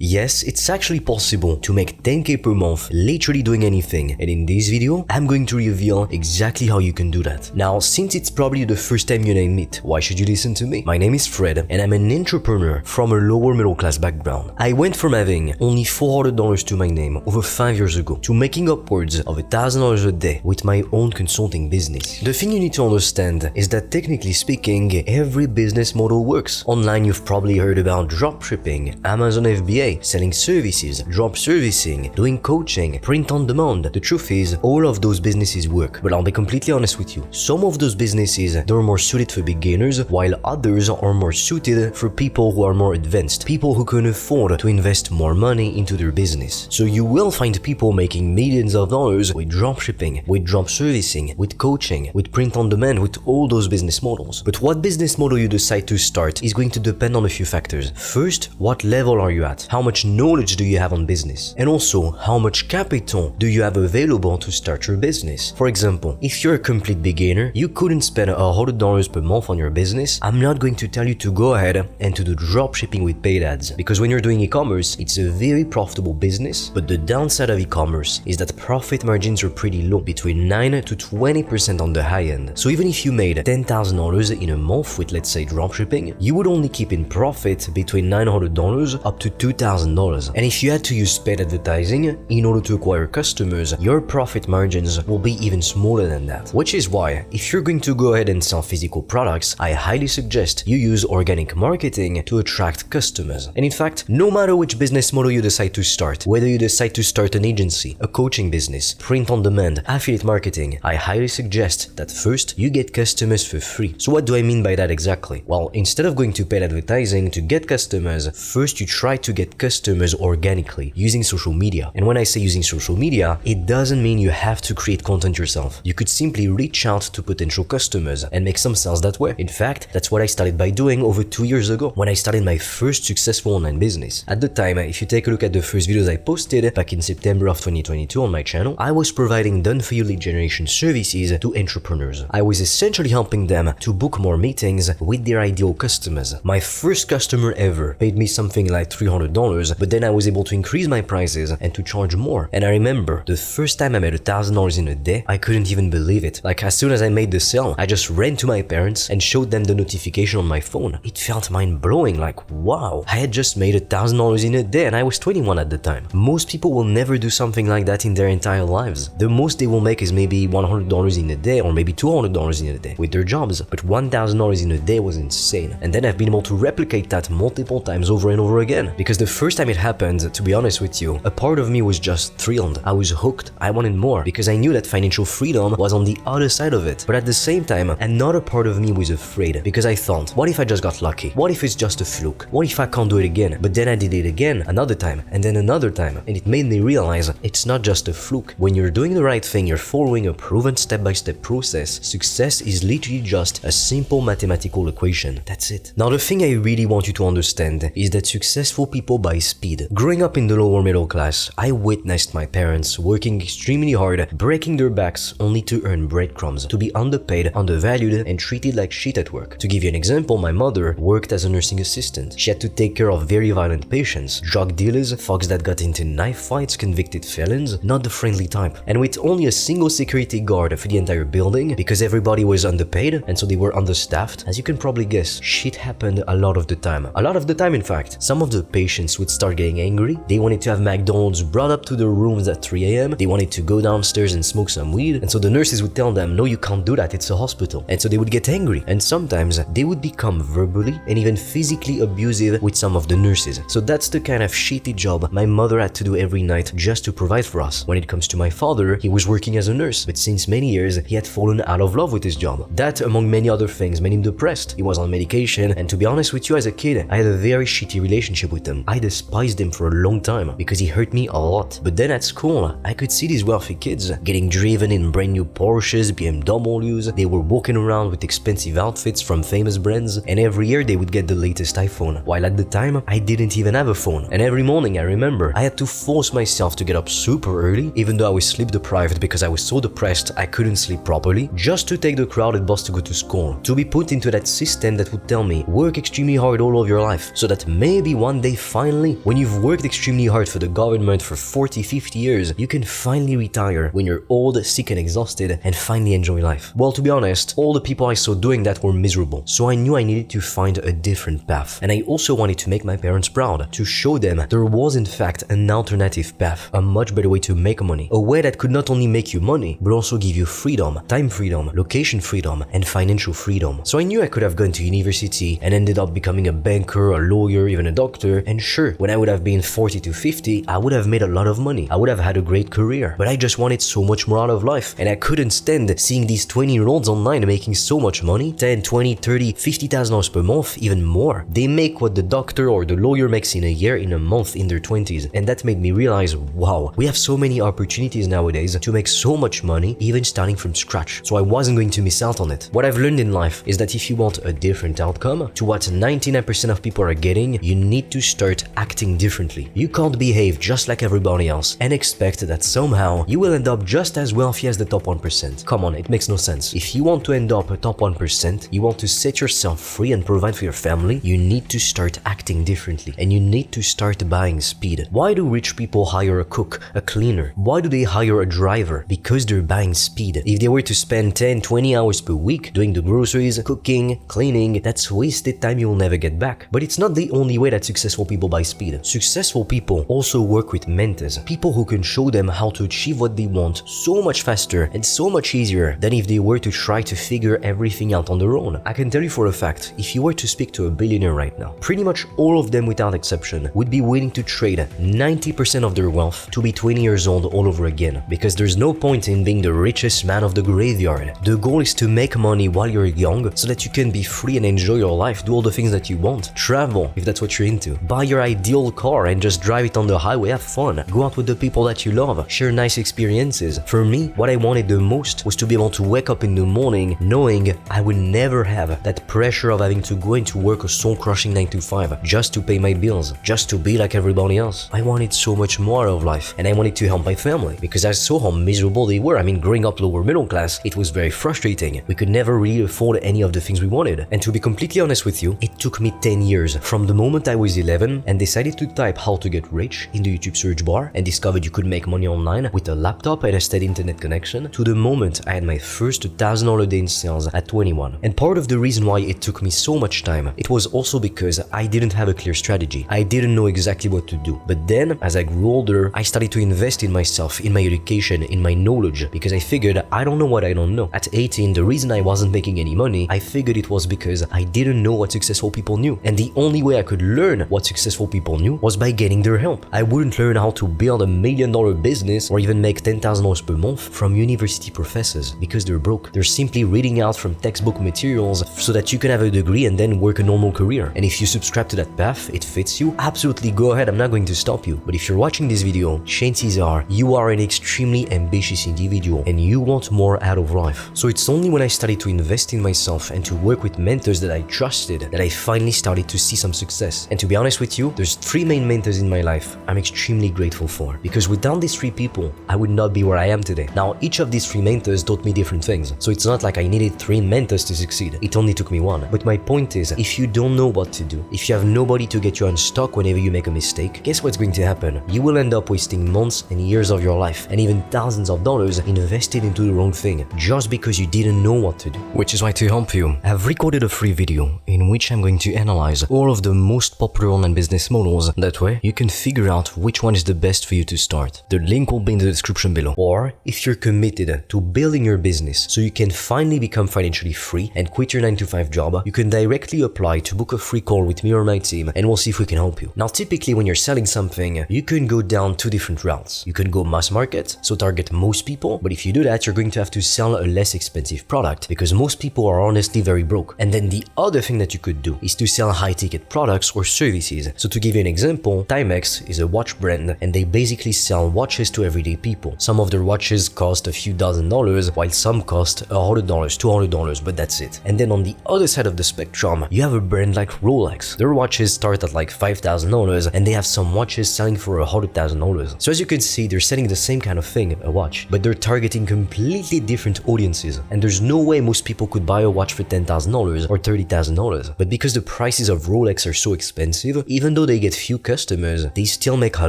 Yes, it's actually possible to make 10k per month literally doing anything, and in this video, I'm going to reveal exactly how you can do that. Now, since it's probably the first time you and I meet, why should you listen to me? My name is Fred, and I'm an entrepreneur from a lower middle class background. I went from having only $400 to my name over 5 years ago to making upwards of $1,000 a day with my own consulting business. The thing you need to understand is that technically speaking, every business model works. Online, you've probably heard about dropshipping, Amazon FBA, selling services, drop servicing, doing coaching, print on demand. The truth is, all of those businesses work, but I'll be completely honest with you. Some of those businesses, they're more suited for beginners, while others are more suited for people who are more advanced, people who can afford to invest more money into their business. So you will find people making millions of dollars with dropshipping, with drop servicing, with coaching, with print on demand, with all those business models. But what business model you decide to start is going to depend on a few factors. First, what level are you at? How much knowledge do you have on business? And also, how much capital do you have available to start your business? For example, if you're a complete beginner, you couldn't spend $100 per month on your business. I'm not going to tell you to go ahead and to do dropshipping with paid ads, because when you're doing e-commerce, it's a very profitable business, but the downside of e-commerce is that profit margins are pretty low, between 9 to 20% on the high end. So even if you made $10,000 in a month with, let's say, dropshipping, you would only keep in profit between $900 up to $2,000. And if you had to use paid advertising in order to acquire customers, your profit margins will be even smaller than that. Which is why, if you're going to go ahead and sell physical products, I highly suggest you use organic marketing to attract customers. And in fact, no matter which business model you decide to start, whether you decide to start an agency, a coaching business, print on demand, affiliate marketing, I highly suggest that first you get customers for free. So what do I mean by that exactly? Well, instead of going to paid advertising to get customers, first you try to get customers organically using social media. And when I say using social media, it doesn't mean you have to create content yourself. You could simply reach out to potential customers and make some sales that way. In fact, that's what I started by doing over 2 years ago when I started my first successful online business. At the time, if you take a look at the first videos I posted back in September of 2022 on my channel, I was providing done-for-you lead generation services to entrepreneurs. I was essentially helping them to book more meetings with their ideal customers. My first customer ever paid me something like $300, but then I was able to increase my prices and to charge more. And I remember the first time I made $1,000 in a day, I couldn't even believe it. Like, as soon as I made the sale, I just ran to my parents and showed them the notification on my phone. It felt mind-blowing, like, wow, I had just made $1,000 in a day and I was 21 at the time. Most people will never do something like that in their entire lives. The most they will make is maybe $100 in a day or maybe $200 in a day with their jobs, but $1,000 in a day was insane. And then I've been able to replicate that multiple times over and over again, because the first time it happened, to be honest with you, a part of me was just thrilled. I was hooked. I wanted more because I knew that financial freedom was on the other side of it. But at the same time, another part of me was afraid, because I thought, what if I just got lucky? What if it's just a fluke? What if I can't do it again? But then I did it again, another time, and then another time, and it made me realize it's not just a fluke. When you're doing the right thing, you're following a proven step-by-step process. Success is literally just a simple mathematical equation. That's it. Now, the thing I really want you to understand is that successful people buy speed. Growing up in the lower middle class, I witnessed my parents working extremely hard, breaking their backs only to earn breadcrumbs, to be underpaid, undervalued, and treated like shit at work. To give you an example, my mother worked as a nursing assistant. She had to take care of very violent patients, drug dealers, folks that got into knife fights, convicted felons, not the friendly type. And with only a single security guard for the entire building, because everybody was underpaid and so they were understaffed, as you can probably guess, shit happened a lot of the time. A lot of the time, in fact. Some of the patients would start getting angry. They wanted to have McDonald's brought up to their rooms at 3 a.m. They wanted to go downstairs and smoke some weed. And so the nurses would tell them, no, you can't do that, it's a hospital. And so they would get angry. And sometimes they would become verbally and even physically abusive with some of the nurses. So that's the kind of shitty job my mother had to do every night just to provide for us. When it comes to my father, he was working as a nurse, but since many years, he had fallen out of love with his job. That, among many other things, made him depressed. He was on medication, and to be honest with you, as a kid, I had a very shitty relationship with him. I despised him for a long time because he hurt me a lot. But then at school, I could see these wealthy kids getting driven in brand new Porsches, BMWs. They were walking around with expensive outfits from famous brands, and every year they would get the latest iPhone. While at the time, I didn't even have a phone. And every morning, I remember, I had to force myself to get up super early, even though I was sleep deprived because I was so depressed I couldn't sleep properly, just to take the crowded bus to go to school, to be put into that system that would tell me, work extremely hard all of your life, so that maybe one day finally finally, when you've worked extremely hard for the government for 40-50 years, you can finally retire when you're old, sick and exhausted and finally enjoy life. Well, to be honest, all the people I saw doing that were miserable, so I knew I needed to find a different path. And I also wanted to make my parents proud, to show them there was in fact an alternative path, a much better way to make money, a way that could not only make you money, but also give you freedom, time freedom, location freedom, and financial freedom. So I knew I could have gone to university and ended up becoming a banker, a lawyer, even a doctor, and sure, when I would have been 40 to 50, I would have made a lot of money. I would have had a great career, but I just wanted so much more out of life, and I couldn't stand seeing these 20-year-olds online making so much money, 10, 20, 30, $50,000 per month, even more. They make what the doctor or the lawyer makes in a year in a month in their 20s, and that made me realize, wow, we have so many opportunities nowadays to make so much money, even starting from scratch. So I wasn't going to miss out on it. What I've learned in life is that if you want a different outcome to what 99% of people are getting, you need to start acting differently. You can't behave just like everybody else and expect that somehow you will end up just as wealthy as the top 1%. Come on, it makes no sense. If you want to end up a top 1%, you want to set yourself free and provide for your family, you need to start acting differently and you need to start buying speed. Why do rich people hire a cook, a cleaner? Why do they hire a driver? Because they're buying speed. If they were to spend 10, 20 hours per week doing the groceries, cooking, cleaning, that's wasted time you will never get back. But it's not the only way that successful people buy speed. Successful people also work with mentors, people who can show them how to achieve what they want so much faster and so much easier than if they were to try to figure everything out on their own. I can tell you for a fact, if you were to speak to a billionaire right now, pretty much all of them without exception would be willing to trade 90% of their wealth to be 20 years old all over again, because there's no point in being the richest man of the graveyard. The goal is to make money while you're young so that you can be free and enjoy your life, do all the things that you want, travel if that's what you're into, buy your ideal car and just drive it on the highway, have fun, go out with the people that you love, share nice experiences. For me, what I wanted the most was to be able to wake up in the morning knowing I would never have that pressure of having to go into work a soul-crushing 9 to 5 just to pay my bills, just to be like everybody else. I wanted so much more out of life, and I wanted to help my family because I saw how miserable they were. I mean, growing up lower middle class, it was very frustrating. We could never really afford any of the things we wanted. And to be completely honest with you, it took me 10 years from the moment I was 11 and decided to type how to get rich in the YouTube search bar and discovered you could make money online with a laptop and a steady internet connection to the moment I had my first $1,000 day in sales at 21. And part of the reason why it took me so much time, it was also because I didn't have a clear strategy. I didn't know exactly what to do. But then, as I grew older, I started to invest in myself, in my education, in my knowledge, because I figured I don't know what I don't know. At 18, the reason I wasn't making any money, I figured it was because I didn't know what successful people knew. And the only way I could learn what successful people knew was by getting their help. I wouldn't learn how to build $1 million business or even make $10,000 per month from university professors because they're broke. They're simply reading out from textbook materials so that you can have a degree and then work a normal career. And if you subscribe to that path, it fits you, absolutely go ahead, I'm not going to stop you. But if you're watching this video, chances are you are an extremely ambitious individual and you want more out of life. So it's only when I started to invest in myself and to work with mentors that I trusted that I finally started to see some success. And to be honest with you, there's 3 main mentors in my life I'm extremely grateful for, because without these 3 people, I would not be where I am today. Now, each of these 3 mentors taught me different things, so it's not like I needed 3 mentors to succeed. It only took me 1. But my point is, if you don't know what to do, if you have nobody to get you unstuck whenever you make a mistake, guess what's going to happen? You will end up wasting months and years of your life and even thousands of dollars invested into the wrong thing just because you didn't know what to do. Which is why, to help you, I've recorded a free video in which I'm going to analyze all of the most popular online business models. That way, you can figure out which one is the best for you to start. The link will be in the description below. Or, if you're committed to building your business so you can finally become financially free and quit your 9 to 5 job, you can directly apply to book a free call with me or my team and we'll see if we can help you. Now, typically when you're selling something, you can go down 2 different routes. You can go mass market, so target most people, but if you do that, you're going to have to sell a less expensive product because most people are honestly very broke. And then the other thing that you could do is to sell high-ticket products or services. So to give you an example, Timex is a watch brand and they basically sell watches to everyday people. Some of their watches cost a few $1,000s, while some cost $100, $200, but that's it. And then on the other side of the spectrum, you have a brand like Rolex. Their watches start at like $5,000 and they have some watches selling for $100,000. So as you can see, they're selling the same kind of thing, a watch, but they're targeting completely different audiences. And there's no way most people could buy a watch for $10,000 or $30,000. But because the prices of Rolex are so expensive, even though they get few customers, they still make a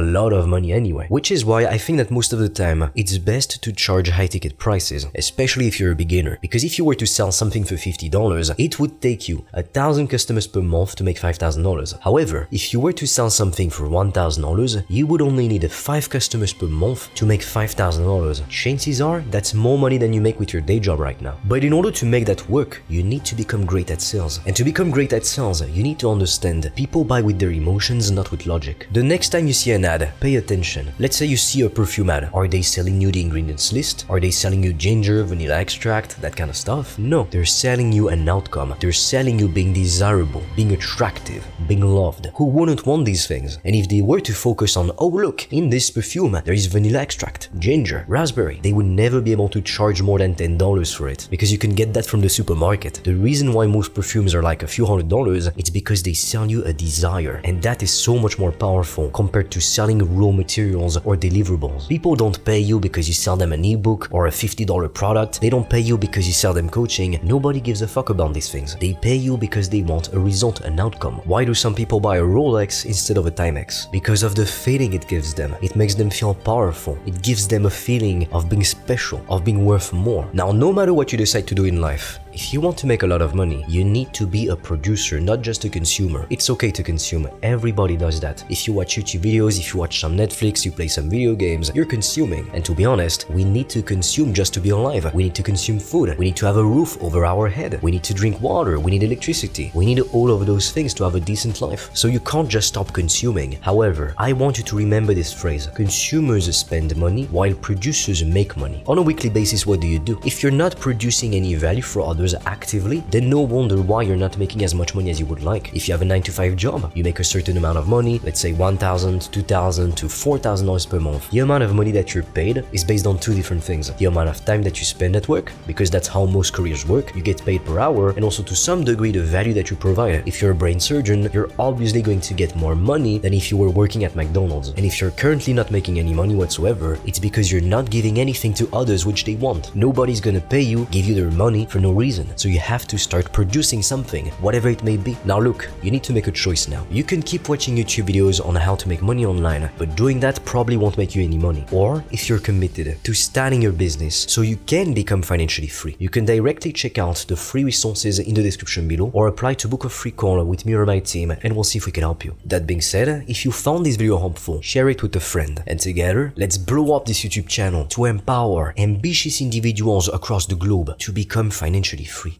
lot of money anyway. Which is why I think that most of the time, it's best to charge high ticket prices, especially if you're a beginner. Because if you were to sell something for $50, it would take you 1,000 customers per month to make $5,000. However, if you were to sell something for $1,000, you would only need 5 customers per month to make $5,000. Chances are, that's more money than you make with your day job right now. But in order to make that work, you need to become great at sales. And to become great at sales, you need to understand people buy with their emotions, not with logic. The next time you see an ad, pay attention. Let's say you see a perfume ad. Are they selling you the ingredients list? Are they selling you ginger, vanilla extract, that kind of stuff? No, they're selling you an outcome. They're selling you being desirable, being attractive, being loved. Who wouldn't want these things? And if they were to focus on, oh look, in this perfume, there is vanilla extract, ginger, raspberry, they would never be able to charge more than $10 for it, because you can get that from the supermarket. The reason why most perfumes are like a few $100s, it's because they sell you a desire, and that is so much more powerful compared to selling raw materials or deliverables. People don't pay you because you sell them an ebook or a $50 product. They don't pay you because you sell them coaching. Nobody gives a fuck about these things. They pay you because they want a result, an outcome. Why do some people buy a Rolex instead of a Timex? Because of the feeling it gives them. It makes them feel powerful. It gives them a feeling of being special, of being worth more. Now, no matter what you decide to do in life, if you want to make a lot of money, you need to be a producer, not just a consumer. It's okay to consume. Everybody does that. If you watch YouTube videos, if you watch some Netflix, you play some video games, you're consuming. And to be honest, we need to consume just to be alive. We need to consume food. We need to have a roof over our head. We need to drink water. We need electricity. We need all of those things to have a decent life. So you can't just stop consuming. However, I want you to remember this phrase. Consumers spend money while producers make money. On a weekly basis, what do? If you're not producing any value for others actively, then no wonder why you're not making as much money as you would like. If you have a 9-to-5 job, you make a certain amount of money, let's say $1,000, $2,000 to $4,000 per month. The amount of money that you're paid is based on two different things. The amount of time that you spend at work, because that's how most careers work. You get paid per hour, and also to some degree the value that you provide. If you're a brain surgeon, you're obviously going to get more money than if you were working at McDonald's. And if you're currently not making any money whatsoever, it's because you're not giving anything to others which they want. Nobody's gonna pay you, give you their money for no reason. So you have to start producing something, whatever it may be. Now look, you need to make a choice now. You can keep watching YouTube videos on how to make money online, but doing that probably won't make you any money. Or if you're committed to starting your business so you can become financially free, you can directly check out the free resources in the description below, or apply to book a free call with me or my team, and we'll see if we can help you. That being said, if you found this video helpful, share it with a friend, and together, let's blow up this YouTube channel to empower ambitious individuals across the globe to become financially free.